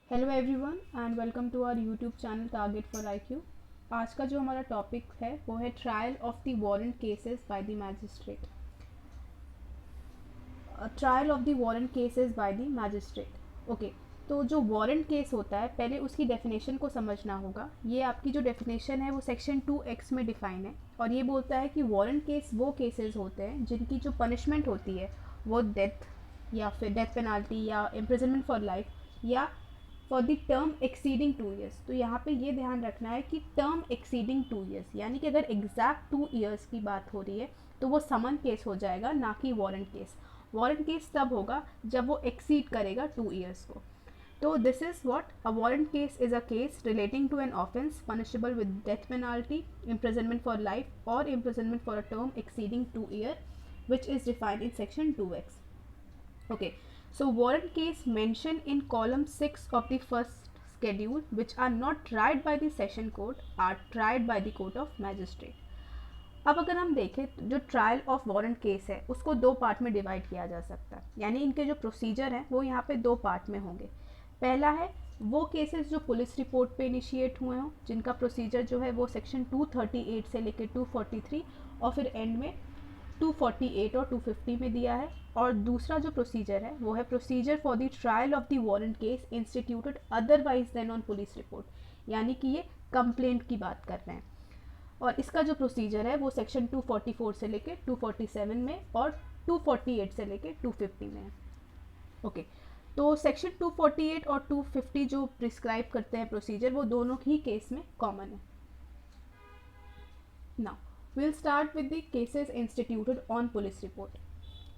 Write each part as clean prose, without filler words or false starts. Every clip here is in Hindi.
Hello everyone and welcome to our YouTube channel target for IQ. आज का जो हमारा टॉपिक है वो है trial of the warrant cases by the magistrate. Trial of the warrant cases by the magistrate. Okay, तो जो वारंट केस होता है पहले उसकी डेफिनेशन को समझना होगा। ये आपकी जो डेफिनेशन है वो सेक्शन 2X में डिफाइन है और ये बोलता है कि वारंट केस वो केसेस होते हैं जिनकी जो पनिशमेंट होती है वो डेथ या फिर डेथ पेनाल्टी या इम्प्रिजनमेंट फॉर लाइफ या for the term exceeding 2 years. तो यहाँ पे ये ध्यान रखना है कि टर्म एक्सीडिंग 2 ईयर्स, यानी कि अगर एग्जैक्ट 2 ईयर्स की बात हो रही है तो वो समन केस हो जाएगा, ना कि वारंट केस। वारंट केस तब होगा जब वो एक्सीड करेगा 2 ईयर्स को। तो this is what a warrant case is a case relating to an offence punishable with death penalty, imprisonment for life or imprisonment for a term exceeding 2 year, which is defined in section 2X. Okay, so warrant case mentioned in column 6 of the first schedule which are not tried by the session court are tried by the court of magistrate. अब अगर हम देखें तो जो ट्रायल ऑफ वारंट केस है उसको दो पार्ट में डिवाइड किया जा सकता है, यानी इनके जो प्रोसीजर हैं वो यहाँ पे दो पार्ट में होंगे। पहला है वो केसेस जो पुलिस रिपोर्ट पे इनिशिएट हुए हों, जिनका प्रोसीजर जो है वो सेक्शन 238 से लेकर 243 और फिर एंड में 248 और 250 में दिया है। और दूसरा जो प्रोसीजर है वो है procedure for the trial of the warrant case instituted otherwise than on police report, यानी कि ये कंप्लेंट की बात कर रहे हैं। और इसका जो प्रोसीजर है वो सेक्शन 244 से लेके 247 में और 248 से लेके 250 में है। ओके, तो सेक्शन 248 और 250 जो प्रिस्क्राइब करते हैं प्रोसीजर वो दोनों ही केस में कॉमन है। Now we'll start with the cases instituted on police report.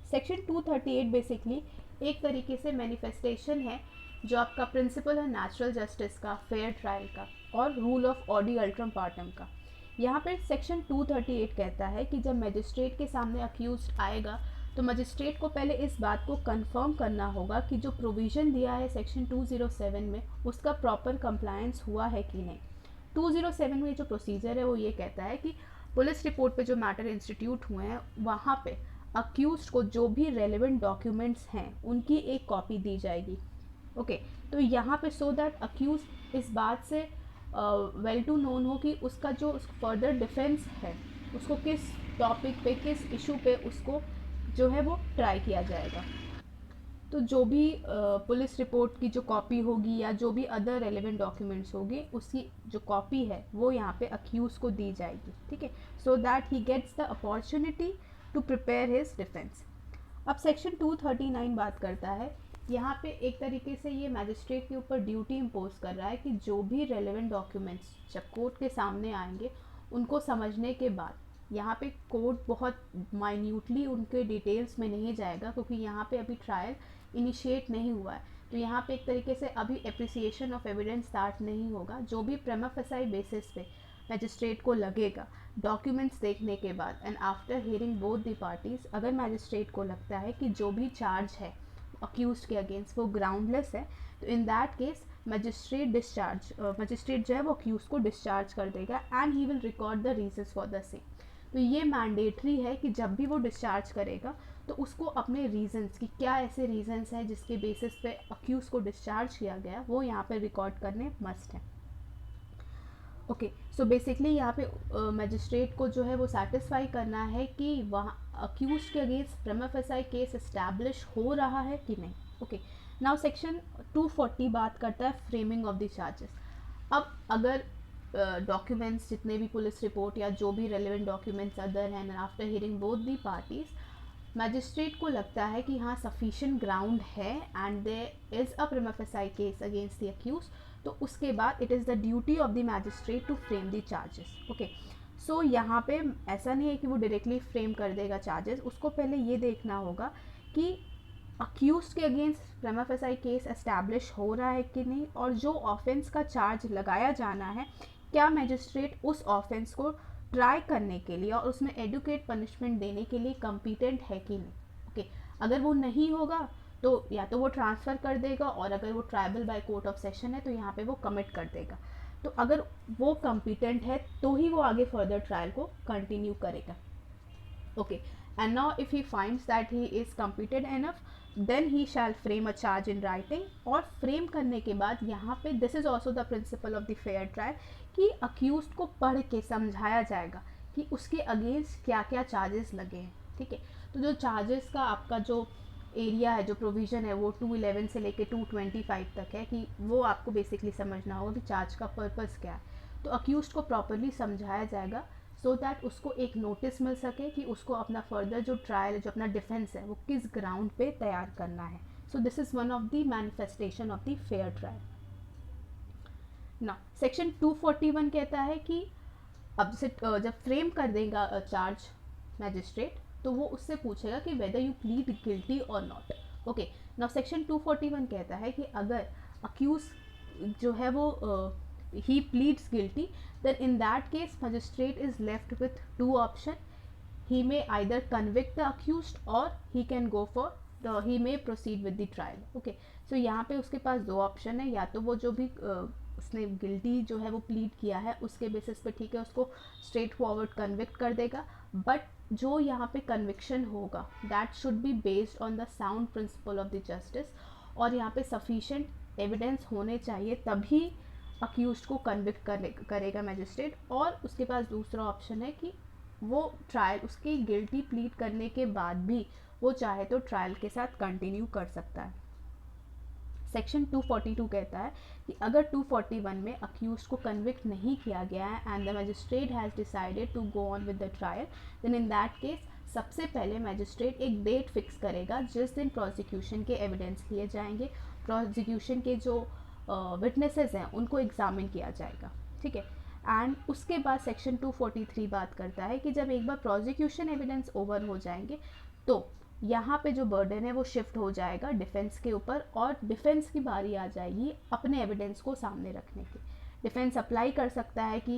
Section 238 basically एक तरीके से मैनिफेस्टेशन है जो आपका प्रिंसिपल है नेचुरल जस्टिस का, फेयर ट्रायल का और रूल ऑफ ऑडी अल्ट्रम पार्टम का। यहाँ पर सेक्शन 238 कहता है कि जब मजिस्ट्रेट के सामने अक्यूज आएगा तो मजिस्ट्रेट को पहले इस बात को कंफर्म करना होगा कि जो प्रोविज़न दिया है सेक्शन 207 में उसका प्रॉपर कंप्लायंस हुआ है कि नहीं। 207 में जो प्रोसीजर है वो ये कहता है कि पुलिस रिपोर्ट पे जो मैटर इंस्टीट्यूट हुए हैं वहाँ पे अक्यूज को जो भी रेलिवेंट डॉक्यूमेंट्स हैं उनकी एक कॉपी दी जाएगी। ओके, तो यहाँ पे सो दैट अक्यूज इस बात से वेल टू नोन हो कि उसका जो फर्दर डिफेंस है उसको किस टॉपिक पे, किस इशू पे उसको जो है वो ट्राई किया जाएगा। तो जो भी पुलिस रिपोर्ट की जो कॉपी होगी या जो भी अदर रेलिवेंट डॉक्यूमेंट्स होंगे उसकी जो कॉपी है वो यहाँ पे अक्यूज को दी जाएगी, ठीक है, so that he gets the opportunity to prepare his defence. अब सेक्शन 239 बात करता है, यहाँ पे एक तरीके से ये मैजिस्ट्रेट के ऊपर ड्यूटी इम्पोज कर रहा है कि जो भी रेलिवेंट डॉक्यूमेंट्स जब कोर्ट के सामने आएंगे उनको समझने के बाद यहाँ पे कोर्ट बहुत माइन्यूटली उनके डिटेल्स में नहीं जाएगा क्योंकि यहाँ पे अभी ट्रायल इनिशिएट नहीं हुआ है। तो यहाँ पे एक तरीके से अभी एप्रिसिएशन ऑफ एविडेंस स्टार्ट नहीं होगा। जो भी प्रेमा फेसाई बेसिस पे मैजिस्ट्रेट को लगेगा डॉक्यूमेंट्स देखने के बाद and after hearing both the parties, अगर मैजिस्ट्रेट को लगता है कि जो भी चार्ज है अक्यूज के अगेंस्ट वो ग्राउंडलेस है तो इन दैट केस मजिस्ट्रेट जो है वो अक्यूज को डिस्चार्ज कर देगा and he will record the reasons for the same. तो ये मैंडेटरी है कि जब भी वो डिस्चार्ज करेगा तो उसको अपने रीजंस कि क्या ऐसे रीजंस हैं जिसके बेसिस पे अक्यूज को डिस्चार्ज किया गया वो यहाँ पे रिकॉर्ड करने मस्ट है। ओके, सो बेसिकली यहाँ पे मजिस्ट्रेट को जो है वो सेटिस्फाई करना है कि वहाँ अक्यूज के अगेंस्ट प्रेमा फेसाई केस इस्टेब्लिश हो रहा है कि नहीं। ओके, नाउ सेक्शन 240 बात करता है फ्रेमिंग ऑफ द चार्जेस। अब अगर डॉक्यूमेंट्स जितने भी पुलिस रिपोर्ट या जो भी रेलिवेंट डॉक्यूमेंट्स अदर हैं after hearing both the parties magistrate को लगता है कि हाँ सफिशिएंट ग्राउंड है and there is a prima facie case against the accused, तो उसके बाद it is the duty of the magistrate to frame the charges. Okay, so यहाँ पे ऐसा नहीं है कि वो डायरेक्टली फ्रेम कर देगा चार्जेस, उसको पहले ये देखना होगा कि अक्यूज के अगेंस्ट प्रेमा फेसाई केस एस्टैब्लिश हो रहा है कि नहीं और जो ऑफेंस का चार्ज लगाया जाना है क्या मैजिस्ट्रेट उस ऑफेंस को ट्राई करने के लिए और उसमें एडुकेट पनिशमेंट देने के लिए कम्पिटेंट है कि नहीं। ओके, अगर वो नहीं होगा तो या तो वो ट्रांसफ़र कर देगा और अगर वो tribal by court of session है तो यहाँ पे वो कमिट कर देगा। तो अगर वो कम्पिटेंट है तो ही वो आगे फर्दर ट्रायल को कंटिन्यू करेगा। Okay, and now if he finds that he is competent enough then he shall frame a charge in writing, और फ्रेम करने के बाद यहाँ पे this is also the principle of the fair trial कि अक्यूज को पढ़ के समझाया जाएगा कि उसके अगेंस्ट क्या क्या चार्जेस लगे हैं, ठीक है। तो जो चार्जेस का आपका जो एरिया है, जो प्रोविज़न है, वो 211 से लेके 225 तक है, कि वो आपको बेसिकली समझना होगा कि चार्ज का पर्पस क्या है। तो अक्यूज को प्रॉपरली समझाया जाएगा सो दैट उसको एक नोटिस मिल सके कि उसको अपना फर्दर जो ट्रायल, जो अपना डिफेंस है, वो किस ग्राउंड पे तैयार करना है। So this is one of the manifestation of the fair trial. ना सेक्शन 241 कहता है कि अब जैसे जब फ्रेम कर देगा चार्ज मैजिस्ट्रेट, तो वो उससे पूछेगा कि वेदर यू प्लीड गिल्टी और नॉट। ओके, नाउ सेक्शन 241 कहता है कि अगर अक्यूज जो है वो he pleads guilty, then in that case magistrate is left with two option, he may either convict the accused or he can go for he may proceed with the trial। okay, so यहाँ पे उसके पास दो ऑप्शन है, या तो वो जो भी उसने गिल्टी जो है वो प्लीड किया है उसके बेसिस पे, ठीक है, उसको स्ट्रेट फॉरवर्ड कन्विक्ट कर देगा, बट जो यहाँ पे कन्विक्शन होगा that should be based on the sound principal of the justice, और यहाँ पे सफिशेंट एविडेंस होने चाहिए तभी अक्यूज को कन्विक्ट करेगा मैजिस्ट्रेट। और उसके पास दूसरा ऑप्शन है कि वो ट्रायल उसकी गिल्टी प्लीड करने के बाद भी वो चाहे तो ट्रायल के साथ कंटिन्यू कर सकता है। सेक्शन 242 कहता है कि अगर 241 में अक्यूज को कन्विक्ट नहीं किया गया है and the magistrate has decided to go on with the trial, then in that case सबसे पहले मैजिस्ट्रेट एक डेट फिक्स करेगा जिस दिन प्रोसिक्यूशन के एविडेंस लिए जाएंगे, प्रोसिक्यूशन के जो विटनेसेस हैं उनको एग्जामिन किया जाएगा, ठीक है। एंड उसके बाद सेक्शन 243 बात करता है कि जब एक बार प्रोसिक्यूशन एविडेंस ओवर हो जाएंगे तो यहाँ पे जो बर्डन है वो शिफ्ट हो जाएगा डिफेंस के ऊपर, और डिफेंस की बारी आ जाएगी अपने एविडेंस को सामने रखने की। डिफेंस अप्लाई कर सकता है कि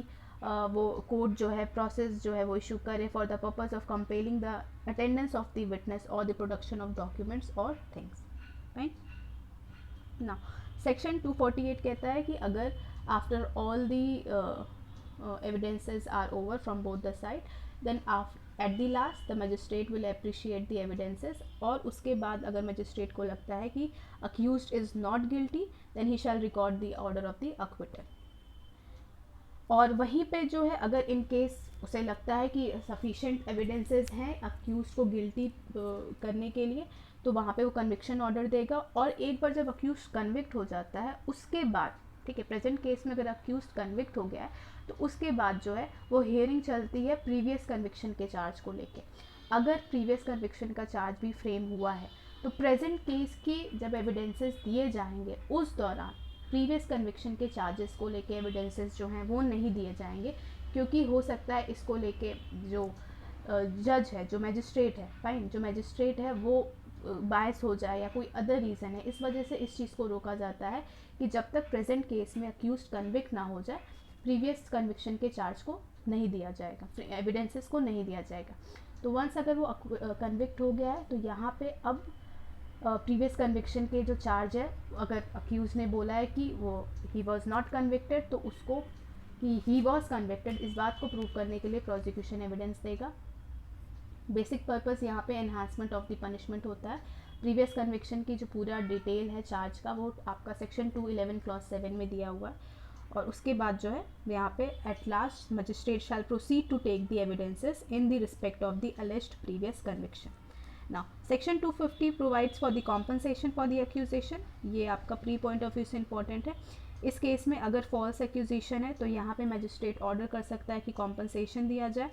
वो कोर्ट जो है प्रोसेस जो है वो इशू करे for the purpose of compelling the attendance of the witness और द प्रोडक्शन ऑफ डॉक्यूमेंट्स और थिंग्स, राइट। ना सेक्शन 248 कहता है कि अगर after all the evidences are over from both the side, then at the last the magistrate will appreciate the evidences, और उसके बाद अगर magistrate को लगता है कि accused is not guilty, then he shall record the order of the acquittal। और वहीं पे जो है अगर इन केस उसे लगता है कि सफिशेंट एविडेंसेस हैं अक्यूज को गिल्टी करने के लिए, तो वहाँ पे वो कन्विक्शन ऑर्डर देगा। और एक बार जब अक्यूज कन्विक्ट हो जाता है उसके बाद, ठीक है, प्रेजेंट केस में अगर अक्यूज कन्विक्ट हो गया है तो उसके बाद जो है वो हियरिंग चलती है प्रीवियस कन्विक्शन के चार्ज को लेके। अगर प्रीवियस कन्विक्शन का चार्ज भी फ्रेम हुआ है तो प्रेजेंट केस की जब एविडेंसेस दिए जाएंगे उस दौरान प्रीवियस कन्विक्शन के चार्जेस को लेके एविडेंसेस जो हैं वो नहीं दिए जाएंगे, क्योंकि हो सकता है इसको लेके जो जज है, जो मैजिस्ट्रेट है, फाइन, जो मैजिस्ट्रेट है वो बायस हो जाए या कोई अदर रीज़न है, इस वजह से इस चीज़ को रोका जाता है कि जब तक प्रेजेंट केस में अक्यूज कन्विक्ट ना हो जाए प्रीवियस कन्विक्शन के चार्ज को नहीं दिया जाएगा, एविडेंसेस को नहीं दिया जाएगा। तो वंस अगर वो कन्विक्ट हो गया है तो यहाँ पे अब प्रीवियस कन्विक्शन के जो चार्ज है, अगर अक्यूज ने बोला है कि वो ही वॉज नॉट कन्विक्टेड, तो उसको कि ही वॉज कन्विक्टेड इस बात को प्रूव करने के लिए प्रोसिक्यूशन एविडेंस देगा। बेसिक पर्पस यहाँ पे एनहांसमेंट ऑफ द पनिशमेंट होता है। प्रीवियस कन्विक्शन की जो पूरा डिटेल है चार्ज का वो आपका सेक्शन 211 क्लॉज 7 में दिया हुआ है। और उसके बाद जो है यहाँ पे at last magistrate shall proceed to take the evidences in the respect of the alleged previous conviction. Now section 250 provides for the compensation for the accusation. ये आपका प्री पॉइंट ऑफ व्यू से इंपॉर्टेंट है। इस केस में अगर फॉल्स एक्यूजेशन है तो यहाँ पे मजिस्ट्रेट ऑर्डर कर सकता है कि कॉम्पनसेशन दिया जाए,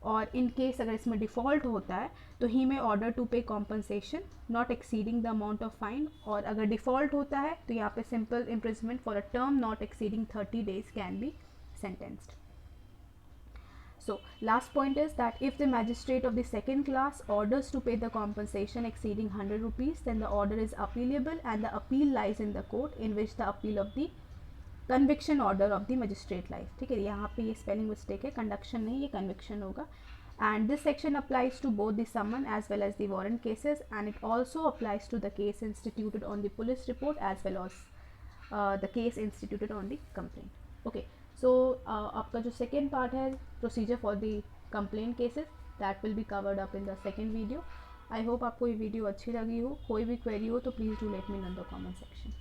और इन केस अगर इसमें डिफ़ॉल्ट होता है तो ही में ऑर्डर टू पे compensation not exceeding the amount of fine, और अगर डिफ़ॉल्ट होता है तो यहाँ पे simple imprisonment for a term not exceeding 30 days can be sentenced. So last point is that if the magistrate of the second class orders to pay the compensation exceeding 100 rupees, then the order is appealable and the appeal lies in the court in which the appeal of the conviction order of the magistrate life. ठीक है, यहाँ पे ये स्पेलिंग मिस्टेक है, कंडक्शन नहीं, ये कन्विक्शन होगा। And this section applies to both the summon as well as the warrant cases, and it also applies to the case instituted on the police report as well as the case instituted on the complaint. Okay, so आपका जो सेकेंड पार्ट है procedure for the complaint cases, that will be covered up in the second video. I hope आपको ये वीडियो अच्छी लगी हो. कोई भी क्वेरी हो तो please do let me know in the comment section.